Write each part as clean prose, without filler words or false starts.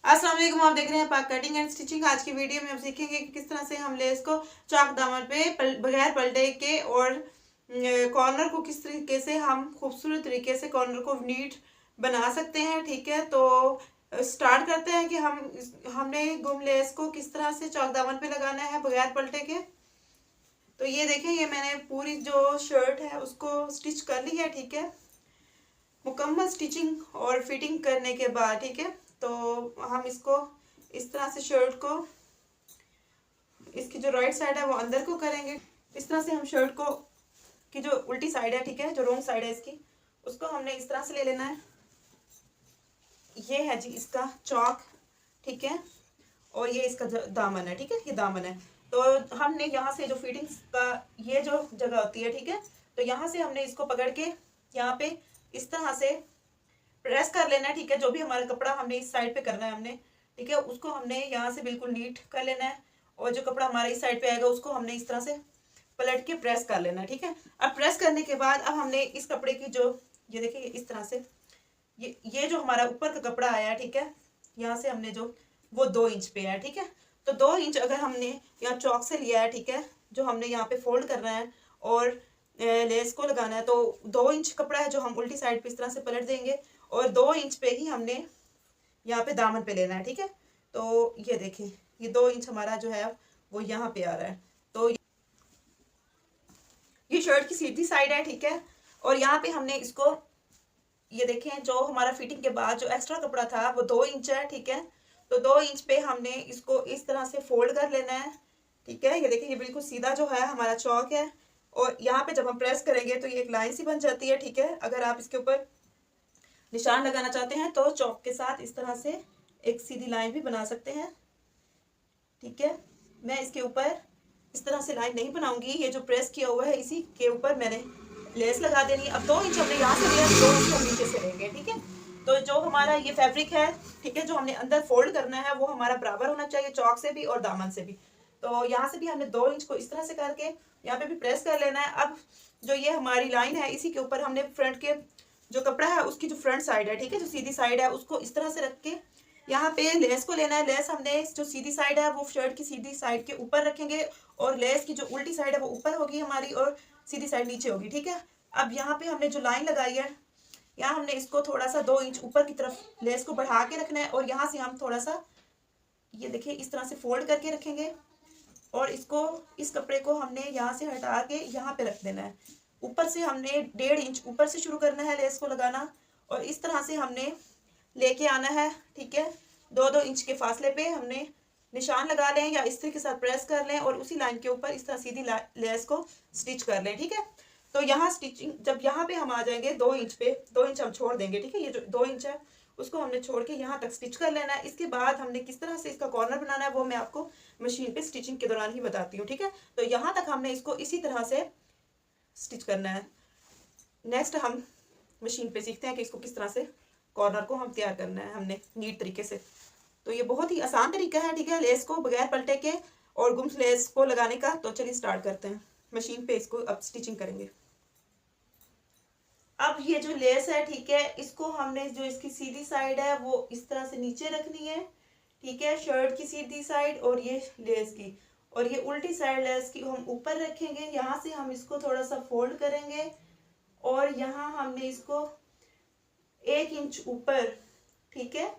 अस्सलाम वालेकुम, आप देख रहे हैं पाक कटिंग एंड स्टिचिंग। आज की वीडियो में हम सीखेंगे कि किस तरह से हम लेस को चौक दामन पे बगैर पलटे के और कॉर्नर को किस तरीके से हम खूबसूरत तरीके से कॉर्नर को नीट बना सकते हैं। ठीक है, तो स्टार्ट करते हैं कि हमने गुम लेस को किस तरह से चौक दामन पे लगाना है बगैर पलटे के। तो ये देखें, ये मैंने पूरी जो शर्ट है उसको स्टिच कर ली है। ठीक है, मुकम्मल स्टिचिंग और फिटिंग करने के बाद, ठीक है, तो हम इसको इस तरह से शर्ट को, इसकी जो राइट साइड है वो अंदर को करेंगे। इस तरह से हम शर्ट को की जो उल्टी साइड है, ठीक है, जो रॉन्ग साइड है इसकी, उसको हमने इस तरह से ले लेना है। ये है जी इसका चौक, ठीक है, और ये इसका दामन है। ठीक है, ये दामन है। तो हमने यहाँ से जो फिटिंग्स का ये जो जगह होती है, ठीक है, तो यहाँ से हमने इसको पकड़ के यहाँ पे इस तरह से प्रेस कर लेना है। ठीक है, जो भी हमारा कपड़ा हमने इस साइड पे करना है हमने, ठीक है, उसको हमने यहाँ से बिल्कुल नीट कर लेना है। और जो कपड़ा हमारा इस साइड पे आएगा उसको हमने इस तरह से पलट के प्रेस कर लेना है। ठीक है, अब प्रेस करने के बाद अब हमने इस कपड़े की जो, ये देखिए इस तरह से ये जो हमारा ऊपर का कपड़ा आया है, ठीक है, यहाँ से हमने जो वो 2 इंच पे है। ठीक है, तो 2 इंच अगर हमने यहाँ चौक से लिया है, ठीक है, जो हमने यहाँ पे फोल्ड करना है और लेस को लगाना है, तो 2 इंच कपड़ा है जो हम उल्टी साइड पे इस तरह से पलट देंगे और 2 इंच पे ही हमने यहाँ पे दामन पे लेना है। ठीक है, तो ये देखिए ये 2 इंच हमारा जो है वो यहाँ पे आ रहा है। तो ये शर्ट की सीधी साइड है। ठीक है, और यहाँ पे हमने इसको, ये देखें, जो हमारा फिटिंग के बाद जो एक्स्ट्रा कपड़ा था वो 2 इंच है। ठीक है, तो 2 इंच पे हमने इसको इस तरह से फोल्ड कर लेना है। ठीक है, ये देखिए ये बिल्कुल सीधा जो है हमारा चौक है और यहाँ पे जब हम प्रेस करेंगे तो ये एक लाइन सी बन जाती है। ठीक है, अगर आप इसके ऊपर निशान लगाना चाहते हैं तो चौक के साथ इस तरह से एक सीधी लाइन भी बना सकते हैं। ठीक है, मैं इसके ऊपर इस तरह से लाइन नहीं बनाऊंगी, ये जो प्रेस किया हुआ है इसी के ऊपर मैंने लेस लगा देनी है। अब 2 इंच हमने यहाँ से लिया, 2 इंच हम नीचे से लेंगे। ठीक है, तो जो हमारा ये फैब्रिक है, ठीक है, जो हमने अंदर फोल्ड करना है वो हमारा बराबर होना चाहिए चौक से भी और दामन से भी। तो यहाँ से भी हमने 2 इंच को इस तरह से करके यहाँ पे भी प्रेस कर लेना है। अब जो ये हमारी लाइन है इसी के ऊपर हमने फ्रंट के जो कपड़ा है उसकी जो फ्रंट साइड है, ठीक है, जो सीधी साइड है, उसको इस तरह से रख के यहाँ पे लेस को लेना है। लेस हमने जो सीधी साइड है वो शर्ट की सीधी साइड के ऊपर रखेंगे और लेस की जो उल्टी साइड है वो ऊपर होगी हमारी और सीधी साइड नीचे होगी। ठीक है, अब यहाँ पे हमने जो लाइन लगाई है, यहाँ हमने इसको थोड़ा सा 2 इंच ऊपर की तरफ लेस को बढ़ा के रखना है और यहाँ से हम थोड़ा सा, ये देखिए, इस तरह से फोल्ड करके रखेंगे और इसको, इस कपड़े को हमने यहाँ से हटा के यहाँ पे रख देना है। ऊपर से हमने 1.5 इंच ऊपर से शुरू करना है लेस को लगाना और इस तरह से हमने लेके आना है। ठीक है, 2-2 इंच के फासले पे हमने निशान लगा लें या इस्त्री के साथ प्रेस कर लें और उसी लाइन के ऊपर इस तरह सीधी लेस को स्टिच कर लें। ठीक है, तो यहाँ स्टिचिंग जब यहाँ पे हम आ जाएंगे 2 इंच पे, 2 इंच हम छोड़ देंगे। ठीक है, ये जो 2 इंच है उसको हमने छोड़ के यहाँ तक स्टिच कर लेना है। इसके बाद हमने किस तरह से इसका कॉर्नर बनाना है वो मैं आपको मशीन पे स्टिचिंग के दौरान ही बताती हूँ। ठीक है, तो यहाँ तक हमने इसको इसी तरह से स्टिच करना है। नेक्स्ट हम मशीन पे सीखते हैं कि इसको किस तरह से कॉर्नर को हम तैयार करना है हमने नीट तरीके से। तो ये बहुत ही आसान तरीका है, ठीक है, लेस को बगैर पलटे के और गुम लेस को लगाने का। तो चलिए स्टार्ट करते हैं, मशीन पे इसको अब स्टिचिंग करेंगे। अब ये जो लेस है, ठीक है, इसको हमने जो इसकी सीधी साइड है वो इस तरह से नीचे रखनी है। ठीक है, शर्ट की सीधी साइड और ये लेस की, और ये उल्टी साइड लेस की हम ऊपर रखेंगे। यहाँ से हम इसको थोड़ा सा फोल्ड करेंगे और यहाँ हमने इसको 1 इंच ऊपर, ठीक है,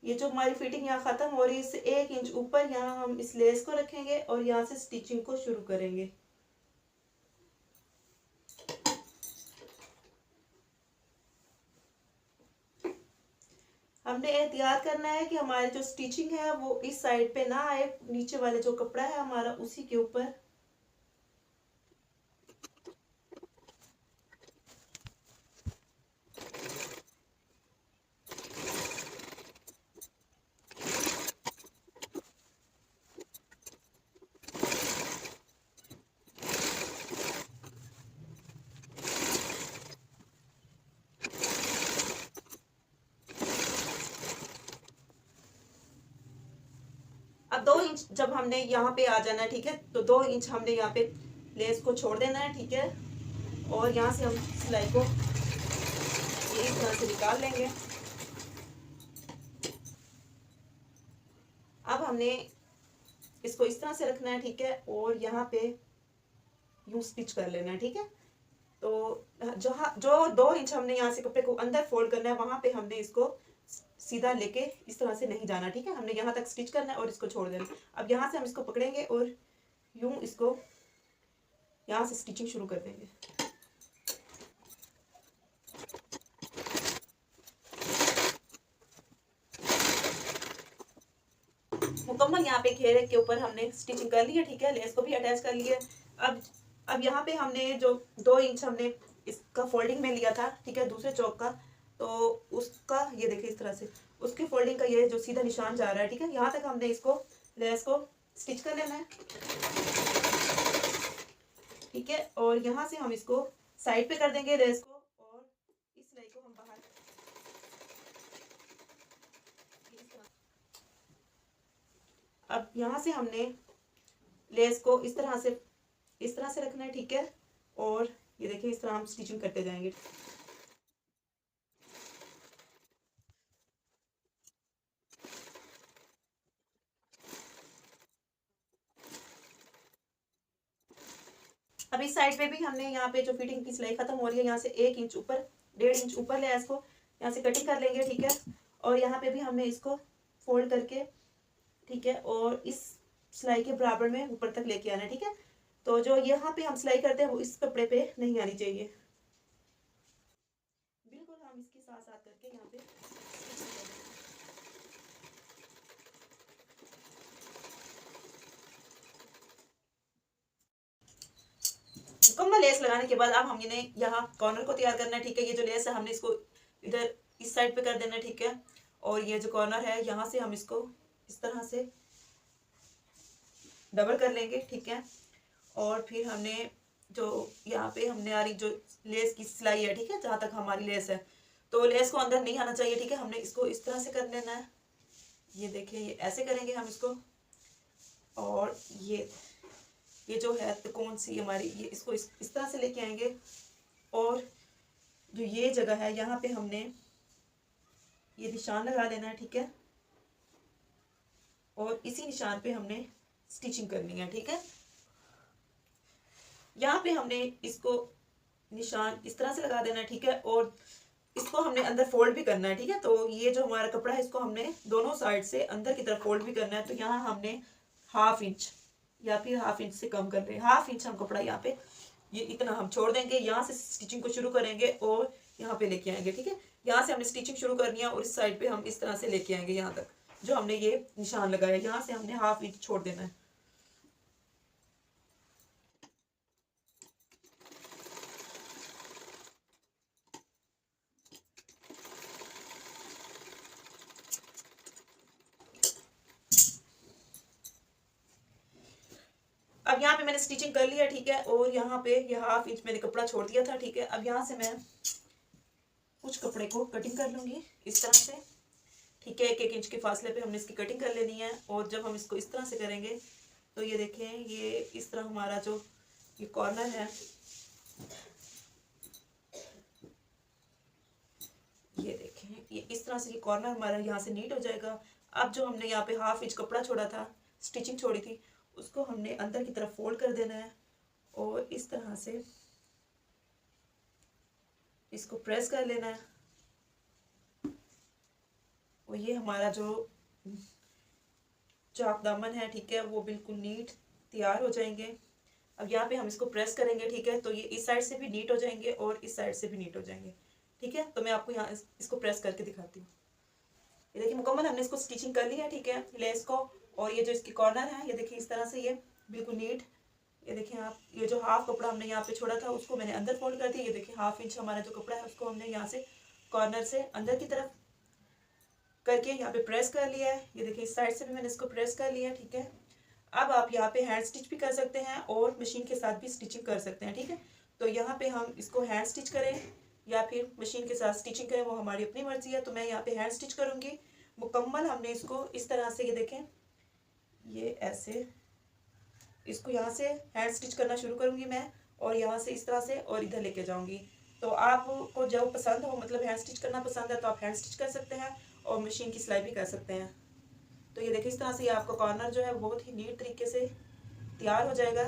ये जो हमारी फिटिंग यहाँ खत्म हो रही है इससे 1 इंच ऊपर यहाँ हम इस लेस को रखेंगे और यहाँ से स्टिचिंग को शुरू करेंगे। हमने एहतियात करना है कि हमारे जो स्टिचिंग है वो इस साइड पे ना आए, नीचे वाले जो कपड़ा है हमारा उसी के ऊपर। अब 2 इंच जब हमने यहाँ पे आ जाना है, ठीक है, तो 2 इंच हमने यहाँ पे लेस को छोड़ देना है। ठीक है, और यहाँ से हम सिलाई को ये इस तरह से निकाल लेंगे। अब हमने इसको इस तरह से रखना है, ठीक है, और यहाँ पे यूं स्टिच कर लेना है, ठीक है। तो जहाँ जो 2 इंच हमने यहाँ से कपड़े को अंदर फोल्ड करना है, वहां पे हमने इसको सीधा लेके इस तरह से नहीं जाना, ठीक है। हमने यहाँ तक स्टिच करना है और इसको छोड़ देना। अब यहाँ से हम इसको पकड़ेंगे और यूं इसको यहाँ से स्टिचिंग शुरू कर देंगे। मुकम्मल यहाँ पे घेरे के ऊपर हमने स्टिचिंग कर ली है, ठीक है। लेस को भी अटैच कर लिए। अब यहाँ पे हमने जो 2 इंच हमने इसका फोल्डिंग में लिया था, ठीक है, दूसरे चौक का, तो उसका ये देखिए इस तरह से उसकी फोल्डिंग का ये जो सीधा निशान जा रहा है, ठीक है। यहाँ तक हमने इसको लेस को स्टिच कर लेना है, ठीक है। और यहाँ से हम इसको साइड पे कर देंगे लेस को, और इस सिलाई को हम बाहर अब यहाँ से हमने लेस को इस तरह से रखना है, ठीक है। और ये देखिए इस तरह हम स्टिचिंग करते जाएंगे। अब इस साइड पे भी हमने यहाँ पे जो फिटिंग की सिलाई खत्म हो रही है, यहाँ से 1 इंच ऊपर, 1.5 इंच ऊपर लेस को यहाँ से कटिंग कर लेंगे, ठीक है। और यहाँ पे भी हमने इसको फोल्ड करके, ठीक है, और इस सिलाई के बराबर में ऊपर तक लेके आना है, ठीक है। तो जो यहाँ पे हम सिलाई करते हैं वो इस कपड़े पे नहीं आनी चाहिए, बिल्कुल हम इसके साथ साथ करके यहाँ पे मुकम्मल लेस लगाने के बाद अब हमने यहाँ कॉर्नर को तैयार करना है, ठीक है। ये जो लेस है हमने इसको इधर इस साइड पे कर देना है, ठीक है। और ये जो कॉर्नर है यहाँ से हम इसको इस तरह से डबल कर लेंगे, ठीक है। और फिर हमने जो यहाँ पे हमने हमारी जो लेस की सिलाई है, ठीक है, जहाँ तक हमारी लेस है, तो लेस को अंदर नहीं आना चाहिए, ठीक है। हमने इसको इस तरह से कर लेना है। ये देखिए ये ऐसे करेंगे हम इसको। और ये जो है त्रिकोण सी हमारी, ये इसको इस तरह से लेके आएंगे। और जो ये जगह है यहाँ पे हमने ये निशान लगा देना है, ठीक है। और इसी निशान पे हमने स्टिचिंग करनी है, ठीक है। यहाँ पे हमने इसको निशान इस तरह से लगा देना है, ठीक है। और इसको हमने अंदर फोल्ड भी करना है, ठीक है। तो ये जो हमारा कपड़ा है इसको हमने दोनों साइड से अंदर की तरफ फोल्ड भी करना है। तो यहाँ हमने 1/2 इंच या फिर 1/2 इंच से कम कर रहे हैं, 1/2 इंच हम कपड़ा यहाँ पे ये इतना हम छोड़ देंगे। यहाँ से स्टिचिंग को शुरू करेंगे और यहाँ पे लेके आएंगे, ठीक है। यहाँ से हमने स्टिचिंग शुरू करनी है और इस साइड पे हम इस तरह से लेके आएंगे यहाँ तक जो हमने ये निशान लगाया। यहाँ से हमने 1/2 इंच छोड़ देना है। अब यहाँ पे मैंने स्टिचिंग कर लिया, ठीक है। और यहाँ पे ये 1/2 इंच मैंने कपड़ा छोड़ दिया था, ठीक है। अब यहाँ से मैं कुछ कपड़े को कटिंग कर लूंगी इस तरह से, ठीक है। 1-1 इंच के फासले पे हमने इसकी कटिंग कर लेनी है। और जब हम इसको इस तरह से करेंगे तो ये देखें ये इस तरह हमारा जो ये कॉर्नर है, ये देखें ये इस तरह से ये कॉर्नर हमारा यहाँ से नीट हो जाएगा। अब जो हमने यहाँ पे 1/2 इंच कपड़ा छोड़ा था, स्टिचिंग छोड़ी थी, उसको हमने अंदर की तरफ फोल्ड कर देना है और इस तरह से इसको प्रेस कर लेना है। और ये हमारा जो चाक दामन है, ठीक है, वो बिल्कुल नीट तैयार हो जाएंगे। अब यहाँ पे हम इसको प्रेस करेंगे, ठीक है। तो ये इस साइड से भी नीट हो जाएंगे और इस साइड से भी नीट हो जाएंगे, ठीक है। तो मैं आपको यहाँ इसको प्रेस करके दिखाती हूँ। ये देखिए मुकम्मल हमने इसको स्टिचिंग कर लिया है, ठीक है, लेस को। और ये जो इसकी कॉर्नर है ये देखिए इस तरह से ये बिल्कुल नीट। ये देखिए आप, ये जो 1/2 कपड़ा हमने यहाँ पे छोड़ा था उसको मैंने अंदर फोल्ड कर दिया। ये देखिए 1/2 इंच हमारा जो कपड़ा है उसको हमने यहाँ से कॉर्नर से अंदर की तरफ करके यहाँ पे प्रेस कर लिया है। ये देखिए इस साइड से भी मैंने इसको प्रेस कर लिया है, ठीक है। अब आप यहाँ पे हैंड स्टिच भी कर सकते हैं और मशीन के साथ भी स्टिचिंग कर सकते हैं, ठीक है। तो यहाँ पे हम इसको हैंड स्टिच करें या फिर मशीन के साथ स्टिचिंग करें, वो हमारी अपनी मर्जी है। तो मैं यहाँ पे हैंड स्टिच करूँगी। मुकम्मल हमने इसको इस तरह से, ये देखें ये ऐसे इसको यहाँ से हैंड स्टिच करना शुरू करूँगी मैं, और यहाँ से इस तरह से और इधर लेके जाऊँगी। तो आपको जो पसंद हो, मतलब हैंड स्टिच करना पसंद है तो आप हैंड स्टिच कर सकते हैं और मशीन की सिलाई भी कर सकते हैं। तो ये देखिए इस तरह से ये आपका कॉर्नर जो है वो बहुत ही नीट तरीके से तैयार हो जाएगा।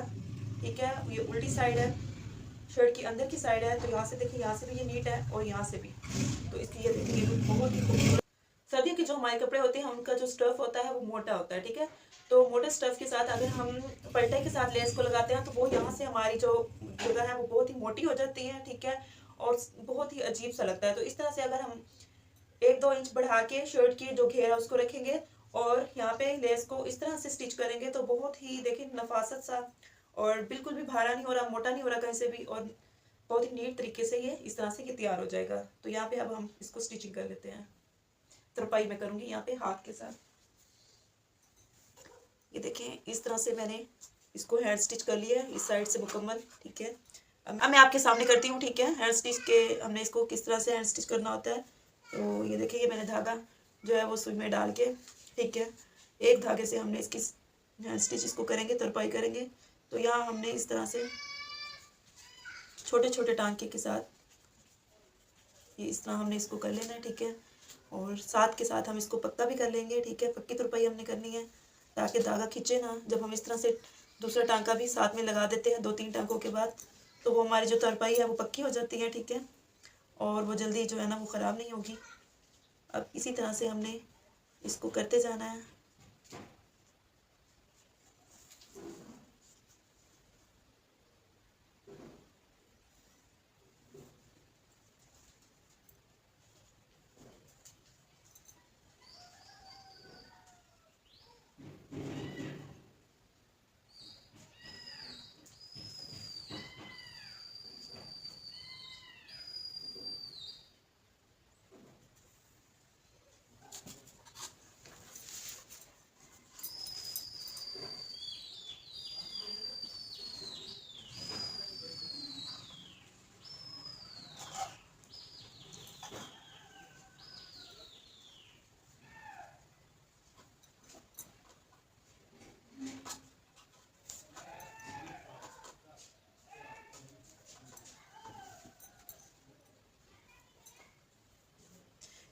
ठीक है, ये उल्टी साइड है, शर्ट की अंदर की साइड है, तो यहाँ से देखिए, यहाँ से भी ये नीट है और यहाँ से भी। तो इसकी ये देखिए ये बहुत ही खूबसूरत। सर्दियों के जो हमारे कपड़े होते हैं उनका जो स्टफ होता है वो मोटा होता है। ठीक है, तो मोटे स्टफ के साथ अगर हम पल्टे के साथ लेस को लगाते हैं तो वो यहाँ से हमारी जो जगह है वो बहुत ही मोटी हो जाती है। ठीक है, और बहुत ही अजीब सा लगता है। तो इस तरह से अगर हम 1-2 इंच बढ़ा के शर्ट की जो घेर है उसको रखेंगे और यहाँ पे लेस को इस तरह से स्टिच करेंगे तो बहुत ही देखिए नफासत सा, और बिल्कुल भी भारा नहीं हो रहा, मोटा नहीं हो रहा कहीं से भी, और बहुत ही नीट तरीके से ये इस तरह से ये तैयार हो जाएगा। तो यहाँ पे अब हम इसको स्टिचिंग कर लेते हैं। तुरपाई मैं करूँगी यहाँ पे हाथ के साथ। ये देखें इस तरह से मैंने इसको हैंड स्टिच कर लिया है इस साइड से मुकम्मल। ठीक है, अब मैं आपके सामने करती हूँ। ठीक है, हैंड स्टिच के हमने इसको किस तरह से हैंड स्टिच करना होता है। तो ये देखिए ये मैंने धागा जो है वो सुई में डाल के, ठीक है, एक धागे से हमने इसकी हैंड स्टिच इसको करेंगे, तुरपाई करेंगे। तो यहाँ हमने इस तरह से छोटे छोटे टांके के साथ ये इस तरह हमने इसको कर लेना है। ठीक है, और साथ के साथ हम इसको पक्का भी कर लेंगे। ठीक है, पक्की तुरपाई हमने करनी है ताकि धागा खींचे ना। जब हम इस तरह से दूसरा टांका भी साथ में लगा देते हैं 2-3 टांकों के बाद, तो वो हमारी जो तुरपाई है वो पक्की हो जाती है। ठीक है, और वो जल्दी जो है ना वो ख़राब नहीं होगी। अब इसी तरह से हमने इसको करते जाना है।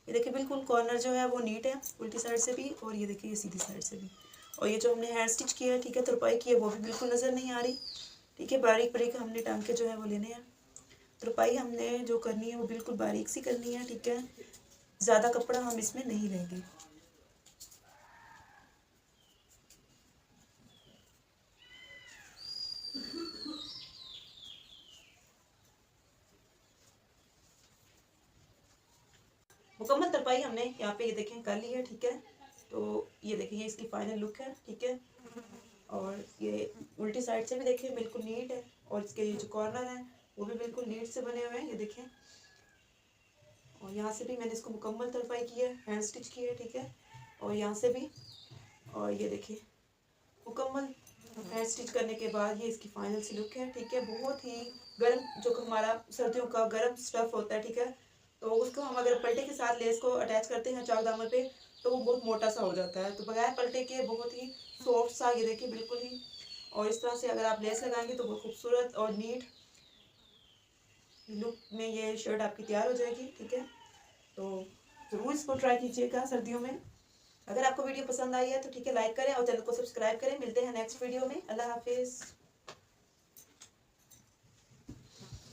ये देखिए बिल्कुल कॉर्नर जो है वो नीट है, उल्टी साइड से भी, और ये देखिए ये सीधी साइड से भी। और ये जो हमने हैंड स्टिच किया है, ठीक है, तुरपाई की है, वो भी बिल्कुल नज़र नहीं आ रही। ठीक है, बारीक बारीक हमने टांके जो है वो लेने हैं। तुरपाई हमने जो करनी है वो बिल्कुल बारीक सी करनी है। ठीक है, ज़्यादा कपड़ा हम इसमें नहीं लेंगे। मुकम्मल तुरपाई हमने यहाँ पे ये देखें कर ली है। ठीक है, तो ये देखिए ये इसकी फाइनल लुक है। ठीक है, और ये उल्टी साइड से भी देखें बिल्कुल नीट है, और इसके ये जो कॉर्नर है वो भी बिल्कुल नीट से बने हुए हैं। ये देखें, और यहाँ से भी मैंने इसको मुकम्मल तुरपाई की है, हैंड स्टिच की है। ठीक है, और यहाँ से भी, और ये देखिए मुकम्मल हैंड स्टिच करने के बाद ये इसकी फाइनल सी लुक है। ठीक है, बहुत ही गर्म जो हमारा सर्दियों का गर्म स्टफ होता है, ठीक है, तो उसको हम अगर पल्टे के साथ लेस को अटैच करते हैं चाक दामन पे तो वो बहुत मोटा सा हो जाता है। तो बगैर पल्टे के बहुत ही सॉफ्ट सा, ये देखिए बिल्कुल ही, और इस तरह से अगर आप लेस लगाएंगे तो बहुत खूबसूरत और नीट लुक में ये शर्ट आपकी तैयार हो जाएगी। ठीक है, तो ज़रूर इसको ट्राई कीजिएगा सर्दियों में। अगर आपको वीडियो पसंद आई है तो ठीक है लाइक करें और चैनल को सब्सक्राइब करें। मिलते हैं नेक्स्ट वीडियो में। अल्लाह हाफिज़।